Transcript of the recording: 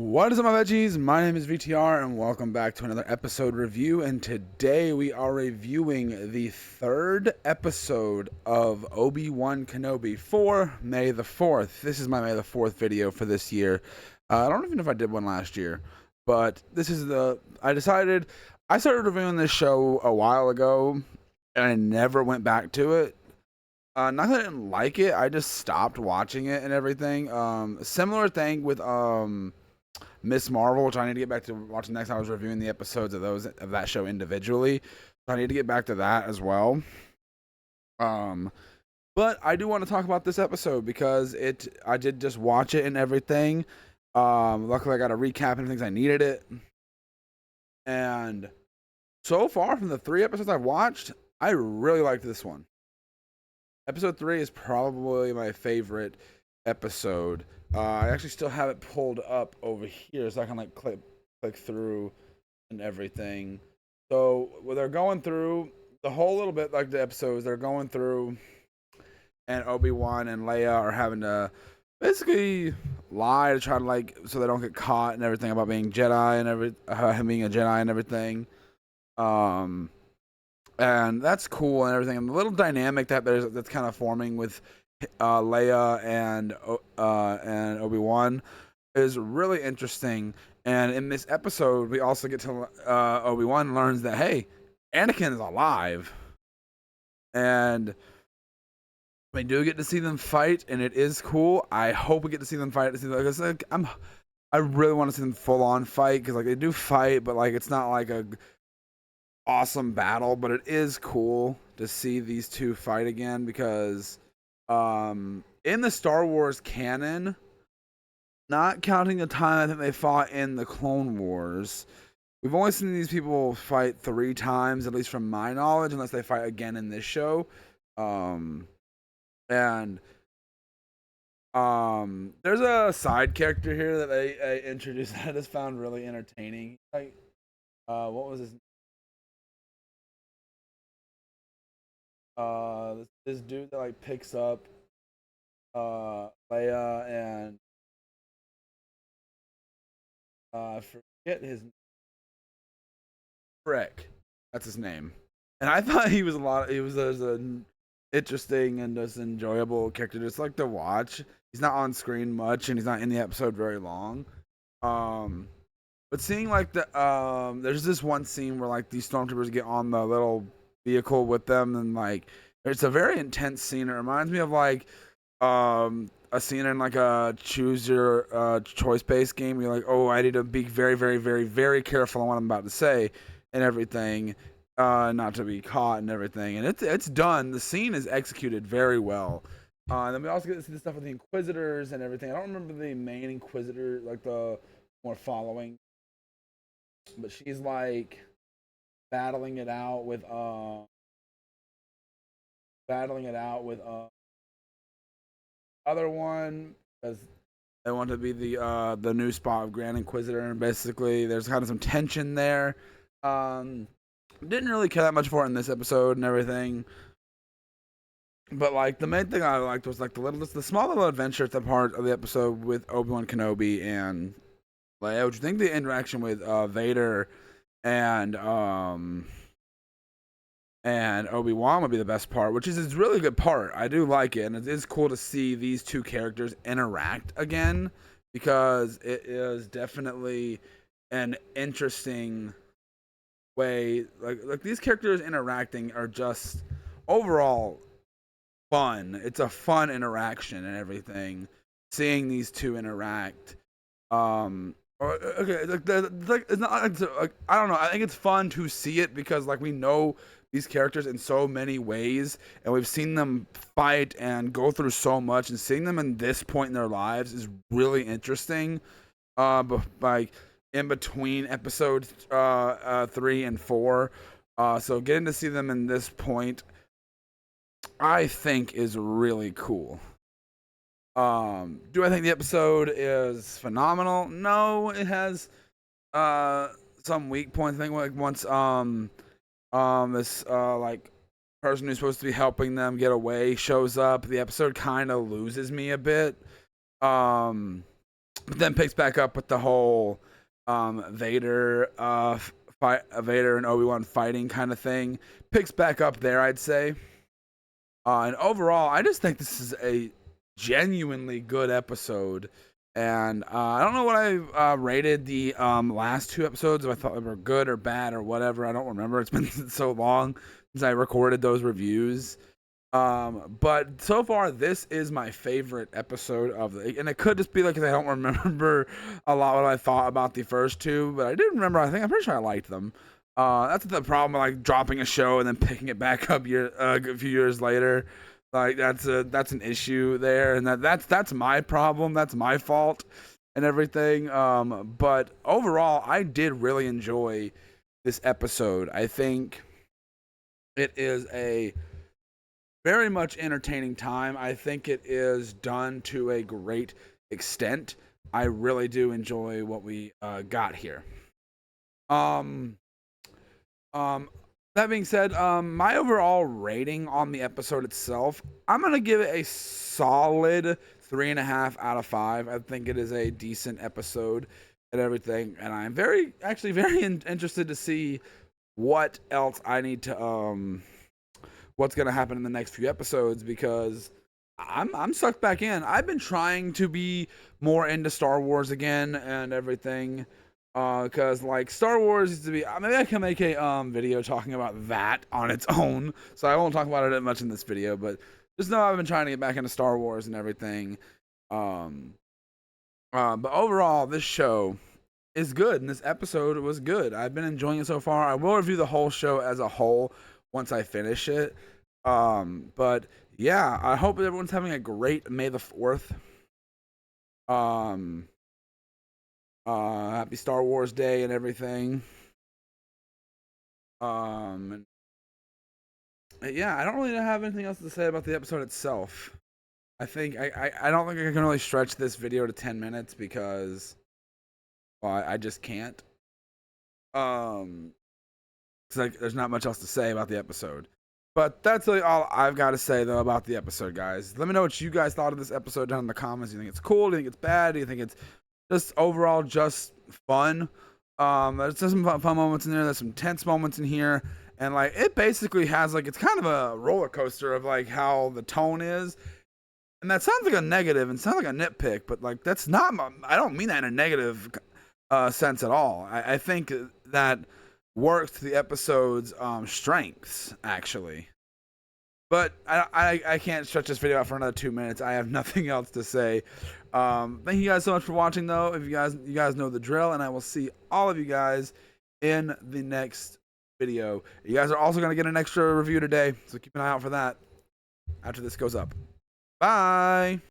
What is up, my veggies? My name is VTR, and welcome back to another episode review. And today we are reviewing the third episode of Obi-Wan Kenobi for May the 4th. This is my May the 4th video for this year. I don't even know if I did one last year, but this is I started reviewing this show a while ago, and I never went back to it. Not that I didn't like it, I just stopped watching it and everything. Similar thing with Miss Marvel, which I need to get back to watching next. I was reviewing the episodes of that show individually, so I need to get back to that as well. But I do want to talk about this episode because I did just watch it and everything. Luckily I got a recap and things I needed it. And so far from the 3 episodes I've watched, I really liked this one. Episode 3 is probably my favorite episode. I actually still have it pulled up over here so I can like click through and everything. So when they're going through the whole little bit, like the episodes, they're going through, and Obi-Wan and Leia are having to basically lie to try to so they don't get caught and everything about being Jedi and him being a Jedi and everything. And that's cool and everything. And the little dynamic that's kind of forming with Leia and Obi-Wan is really interesting. And in this episode, we also get to Obi-Wan learns that, hey, Anakin is alive, and we do get to see them fight, and it is cool. I hope we get to see them fight. I really want to see them full on fight because they do fight, but it's not like a awesome battle. But it is cool to see these two fight again because in the Star Wars canon, not counting the time I think they fought in the Clone Wars, we've only seen these people fight 3 times, at least from my knowledge, unless they fight again in this show. And there's a side character here that I introduced that I just found really entertaining. What was his this dude that picks up Leia and I forget his Frick. That's his name. And I thought he was an interesting and just enjoyable character just to watch. He's not on screen much and he's not in the episode very long. But seeing there's this one scene where these stormtroopers get on the little vehicle with them, and it's a very intense scene. It reminds me of a scene in a choose your choice based game. You're oh, I need to be very, very, very, very careful on what I'm about to say and everything, not to be caught and everything. And it's done. The scene is executed very well. And then we also get to see the stuff with the Inquisitors and everything. I don't remember the main Inquisitor, the more following, but she's battling it out with other one because they want to be the new spot of Grand Inquisitor, and basically there's kind of some tension there. Didn't really care that much for it in this episode and everything, but the main thing I liked was the small little adventure at the part of the episode with Obi-Wan Kenobi and Leia. Would you think the interaction with Vader and Obi-Wan would be the best part, which is a really good part. I do like it, and it is cool to see these two characters interact again because it is definitely an interesting way. These characters interacting are just overall fun. It's a fun interaction and everything. Seeing these two interact, okay, it's not I don't know. I think it's fun to see it because we know these characters in so many ways, and we've seen them fight and go through so much, and seeing them in this point in their lives is really interesting. But in between episodes 3 and 4, so getting to see them in this point, I think is really cool. Do I think the episode is phenomenal? No, it has some weak points. I think once this person who's supposed to be helping them get away shows up, the episode kind of loses me a bit. but then picks back up with the whole Vader Vader and Obi-Wan fighting kind of thing. Picks back up there, I'd say. And overall, I just think this is a genuinely good episode. And I don't know what I rated the last 2 episodes, if I thought they were good or bad or whatever. I don't remember. It's been so long since I recorded those reviews. But so far, this is my favorite episode of the, and it could just be like, cause I don't remember a lot what I thought about the first 2, but I did remember. I'm pretty sure I liked them. That's the problem with like dropping a show and then picking it back up a few years later. Like that's an issue there, and that's my problem. That's my fault and everything. But overall, I did really enjoy this episode. I think it is a very much entertaining time. I think it is done to a great extent. I really do enjoy what we got here. That being said, my overall rating on the episode itself, I'm gonna give it a solid 3.5 out of 5. I think it is a decent episode and everything, and I'm very interested to see what else I need to what's gonna happen in the next few episodes, because I'm sucked back in. I've been trying to be more into Star Wars again and everything. Because like Star Wars used to be, maybe I can make a video talking about that on its own, so I won't talk about it much in this video, but just know I've been trying to get back into Star Wars and everything. But overall, this show is good, and this episode was good. I've been enjoying it so far. I will review the whole show as a whole once I finish it. But yeah, I hope everyone's having a great May the 4th. Happy Star Wars Day and everything. Yeah, I don't really have anything else to say about the episode itself. I think I don't think I can really stretch this video to 10 minutes because, well, I just can't. It's like there's not much else to say about the episode. But that's really all I've got to say though about the episode, guys. Let me know what you guys thought of this episode down in the comments. Do you think it's cool? Do you think it's bad? Do you think it's just overall just fun? There's some fun moments in there. There's some tense moments in here, and like it basically has like, it's kind of a roller coaster of like how the tone is, and that sounds like a negative and sounds like a nitpick, but like that's not. I don't mean that in a negative sense at all. I think that works to the episode's strengths actually. But I can't stretch this video out for another 2 minutes. I have nothing else to say. Thank you guys so much for watching, though. If you guys know the drill, and I will see all of you guys in the next video. You guys are also going to get an extra review today, so keep an eye out for that after this goes up. Bye.